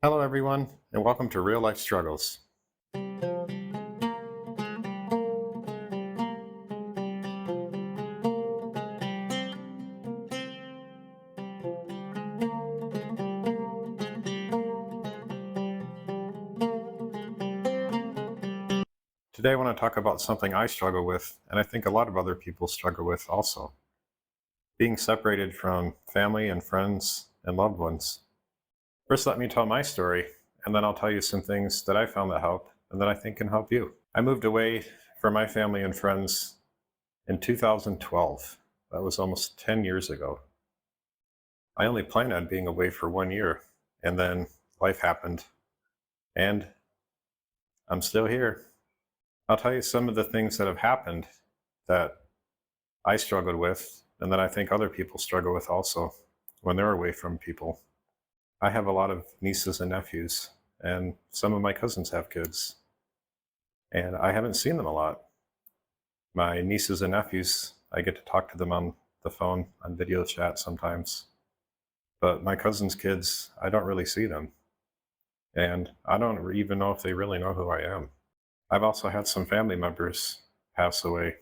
Hello, everyone, and welcome to Real Life Struggles. Today, I want to talk about something I struggle with, and I think a lot of other people struggle with also being separated from family and friends and loved ones. First, let me tell my story, and then I'll tell you some things that I found that help and that I think can help you. I moved away from my family and friends in 2012. That was almost 10 years ago. I only planned on being away for 1 year, and then life happened, and I'm still here. I'll tell you some of the things that have happened that I struggled with and that I think other people struggle with also when they're away from people. I have a lot of nieces and nephews, and some of my cousins have kids, and I haven't seen them a lot. My nieces and nephews, I get to talk to them on the phone, on video chat sometimes, but my cousins' kids, I don't really see them, and I don't even know if they really know who I am. I've also had some family members pass away,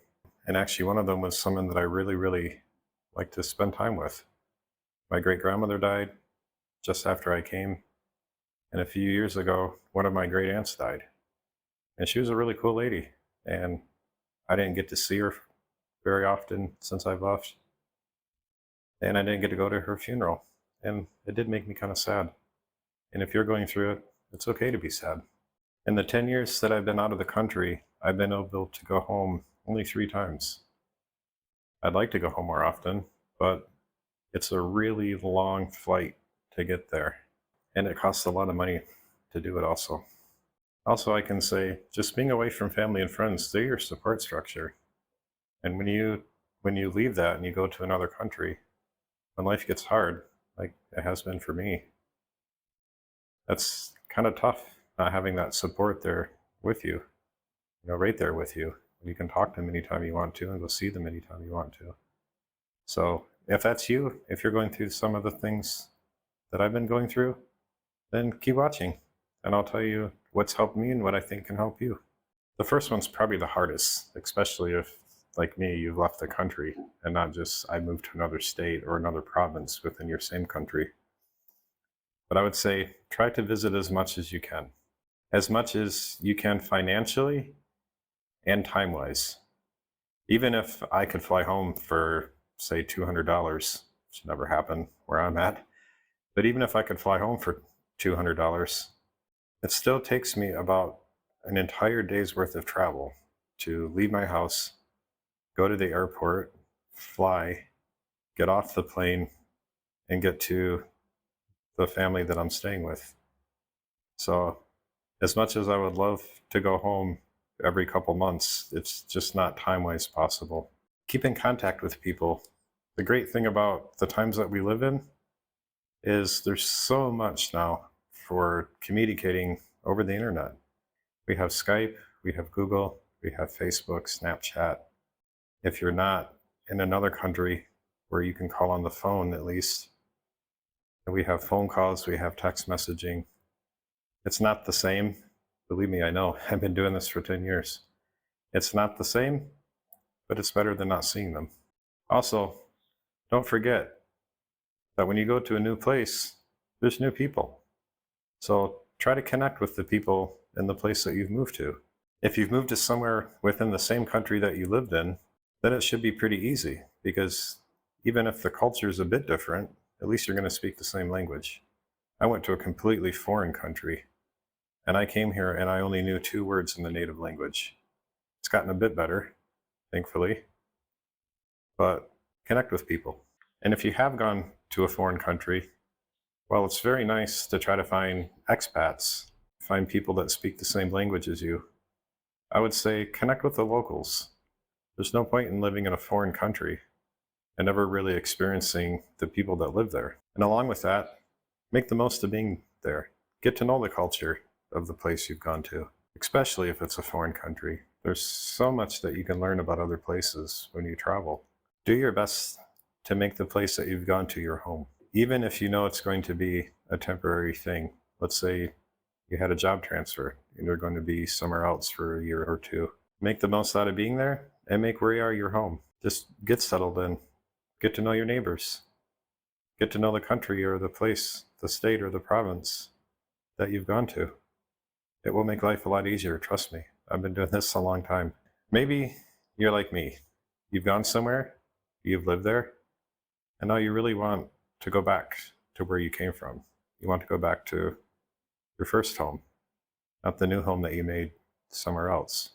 and actually one of them was someone that I really, really like to spend time with. My great grandmother died just after I came, and a few years ago, one of my great aunts died. And she was a really cool lady, and I didn't get to see her very often since I've left, and I didn't get to go to her funeral, and it did make me kind of sad. And if you're going through it, it's okay to be sad. In the 10 years that I've been out of the country, I've been able to go home only 3 times. I'd like to go home more often, but it's a really long flight to get there, and it costs a lot of money to do it also. Also, I can say just being away from family and friends, they're your support structure. And when you leave that and you go to another country, when life gets hard, like it has been for me, that's kind of tough not having that support there with you, right there with you. You can talk to them anytime you want to and go see them anytime you want to. So if that's you, if you're going through some of the things that I've been going through, then keep watching and I'll tell you what's helped me and what I think can help you. The first one's probably the hardest, especially if, like me, you've left the country and not just I moved to another state or another province within your same country. But I would say try to visit as much as you can financially and time wise. Even if I could fly home for, say, $200, which never happened where I'm at, but even if I could fly home for $200, it still takes me about an entire day's worth of travel to leave my house, go to the airport, fly, get off the plane, and get to the family that I'm staying with. So as much as I would love to go home every couple months, it's just not time-wise possible. Keep in contact with people. The great thing about the times that we live in is there's so much now for communicating over the internet. We have Skype, we have Google, we have Facebook, Snapchat. If you're not in another country where you can call on the phone at least, we have phone calls, we have text messaging. It's not the same. Believe me, I know. I've been doing this for 10 years. It's not the same, but it's better than not seeing them. Also, don't forget that when you go to a new place, there's new people. So try to connect with the people in the place that you've moved to. If you've moved to somewhere within the same country that you lived in, then it should be pretty easy because even if the culture is a bit different, at least you're going to speak the same language. I went to a completely foreign country and I came here and I only knew 2 words in the native language. It's gotten a bit better, thankfully, but connect with people. And if you have gone to a foreign country, well, it's very nice to try to find expats, find people that speak the same language as you. I would say connect with the locals. There's no point in living in a foreign country and never really experiencing the people that live there. And along with that, make the most of being there. Get to know the culture of the place you've gone to, especially if it's a foreign country. There's so much that you can learn about other places when you travel. Do your best to make the place that you've gone to your home, even if you know it's going to be a temporary thing. Let's say you had a job transfer and you're going to be somewhere else for a year or two. Make the most out of being there and make where you are your home. Just get settled in, get to know your neighbors, get to know the country or the place, the state or the province that you've gone to. It will make life a lot easier, trust me. I've been doing this a long time. Maybe you're like me. You've gone somewhere, you've lived there, and now you really want to go back to where you came from. You want to go back to your first home, not the new home that you made somewhere else.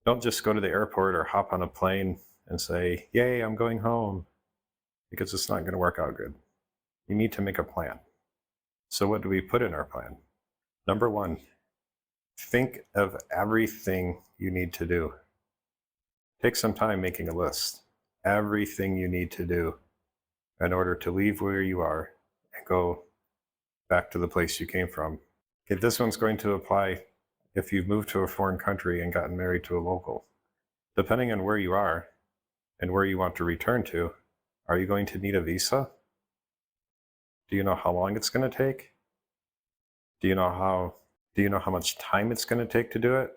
Don't just go to the airport or hop on a plane and say, "Yay, I'm going home," because it's not going to work out good. You need to make a plan. So what do we put in our plan? Number one, think of everything you need to do. Take some time making a list. Everything you need to do in order to leave where you are and go back to the place you came from. Okay, this one's going to apply if you've moved to a foreign country and gotten married to a local. Depending on where you are and where you want to return to, are you going to need a visa? Do you know how long it's going to take? Do you know how much time it's going to take to do it?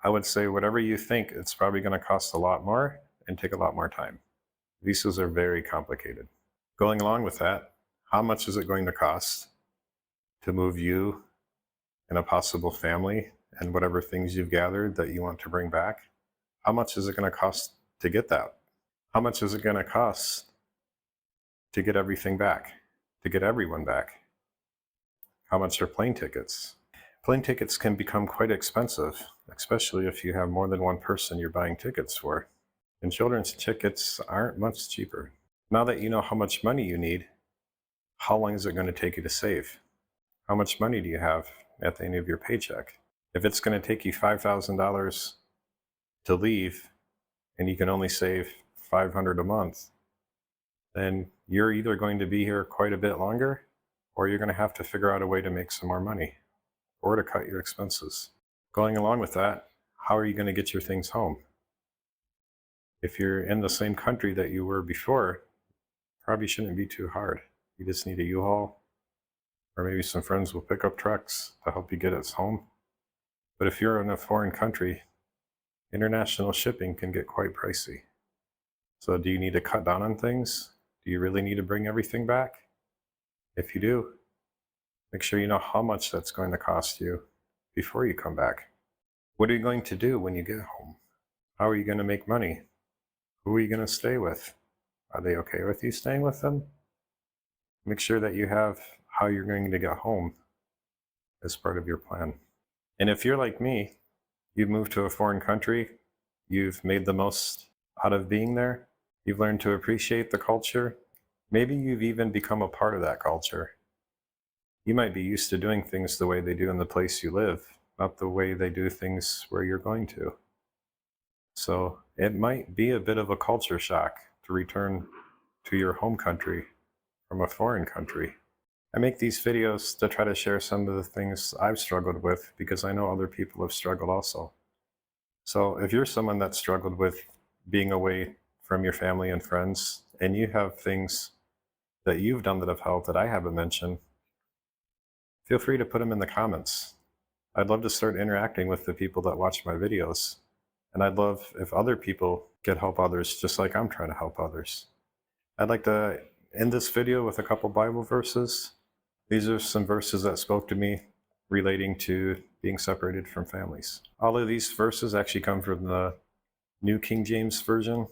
I would say whatever you think, it's probably going to cost a lot more and take a lot more time. Visas are very complicated. Going along with that, how much is it going to cost to move you and a possible family and whatever things you've gathered that you want to bring back? How much is it going to cost to get that? How much is it going to cost to get everything back, to get everyone back? How much are plane tickets? Plane tickets can become quite expensive, especially if you have more than one person you're buying tickets for. And children's tickets aren't much cheaper. Now that you know how much money you need, how long is it going to take you to save? How much money do you have at the end of your paycheck? If it's going to take you $5,000 to leave and you can only save $500 a month, then you're either going to be here quite a bit longer or you're going to have to figure out a way to make some more money or to cut your expenses. Going along with that, how are you going to get your things home? If you're in the same country that you were before, probably shouldn't be too hard. You just need a U-Haul, or maybe some friends will pick up trucks to help you get us home. But if you're in a foreign country, international shipping can get quite pricey. So do you need to cut down on things? Do you really need to bring everything back? If you do, make sure you know how much that's going to cost you before you come back. What are you going to do when you get home? How are you going to make money? Who are you going to stay with? Are they okay with you staying with them? Make sure that you have how you're going to get home as part of your plan. And if you're like me, you've moved to a foreign country, you've made the most out of being there, you've learned to appreciate the culture, maybe you've even become a part of that culture. You might be used to doing things the way they do in the place you live, not the way they do things where you're going to. So it might be a bit of a culture shock to return to your home country from a foreign country. I make these videos to try to share some of the things I've struggled with because I know other people have struggled also. So if you're someone that struggled with being away from your family and friends, and you have things that you've done that have helped that I haven't mentioned, feel free to put them in the comments. I'd love to start interacting with the people that watch my videos. And I'd love if other people could help others just like I'm trying to help others. I'd like to end this video with a couple Bible verses. These are some verses that spoke to me relating to being separated from families. All of these verses actually come from the New King James Version.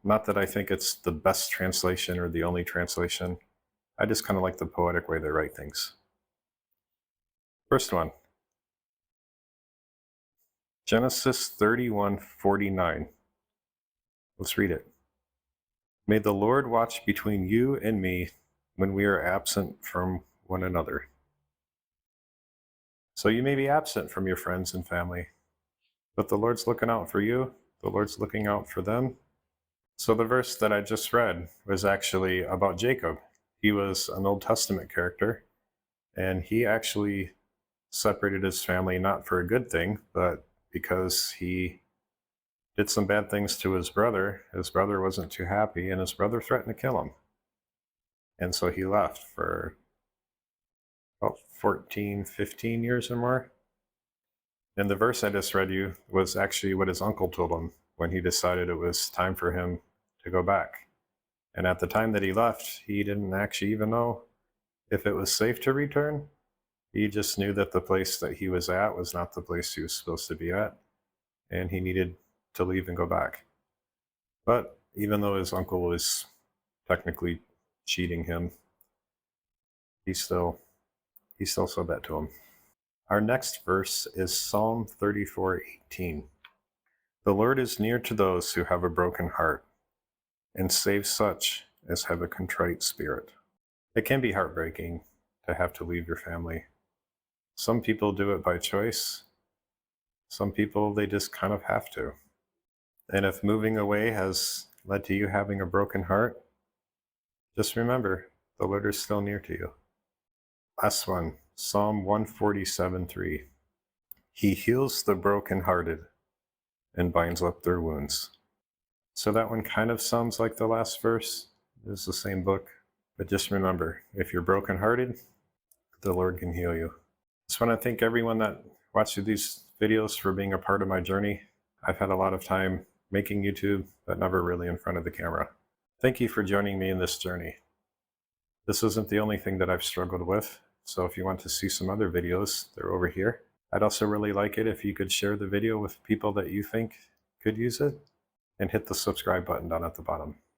Not that I think it's the best translation or the only translation. I just kind of like the poetic way they write things. First one, Genesis 31:49. Let's read it. May the Lord watch between you and me when we are absent from one another. So you may be absent from your friends and family, but the Lord's looking out for you. The Lord's looking out for them. So the verse that I just read was actually about Jacob. He was an Old Testament character, and he actually separated his family not for a good thing, but because he did some bad things to his brother. His brother wasn't too happy, and his brother threatened to kill him. And so he left for about 14, 15 years or more. And the verse I just read you was actually what his uncle told him when he decided it was time for him to go back. And at the time that he left, he didn't actually even know if it was safe to return. He just knew that the place that he was at was not the place he was supposed to be at, and he needed to leave and go back. But even though his uncle was technically cheating him, he still said that to him. Our next verse is Psalm 34:18. The Lord is near to those who have a broken heart, and saves such as have a contrite spirit. It can be heartbreaking to have to leave your family. Some people do it by choice. Some people, they just kind of have to. And if moving away has led to you having a broken heart, just remember, the Lord is still near to you. Last one, Psalm 147:3. He heals the brokenhearted and binds up their wounds. So that one kind of sounds like the last verse. It's the same book. But just remember, if you're brokenhearted, the Lord can heal you. Just want to thank everyone that watched these videos for being a part of my journey. I've had a lot of time making YouTube, but never really in front of the camera. Thank you for joining me in this journey. This isn't the only thing that I've struggled with, so if you want to see some other videos, they're over here. I'd also really like it if you could share the video with people that you think could use it, and hit the subscribe button down at the bottom.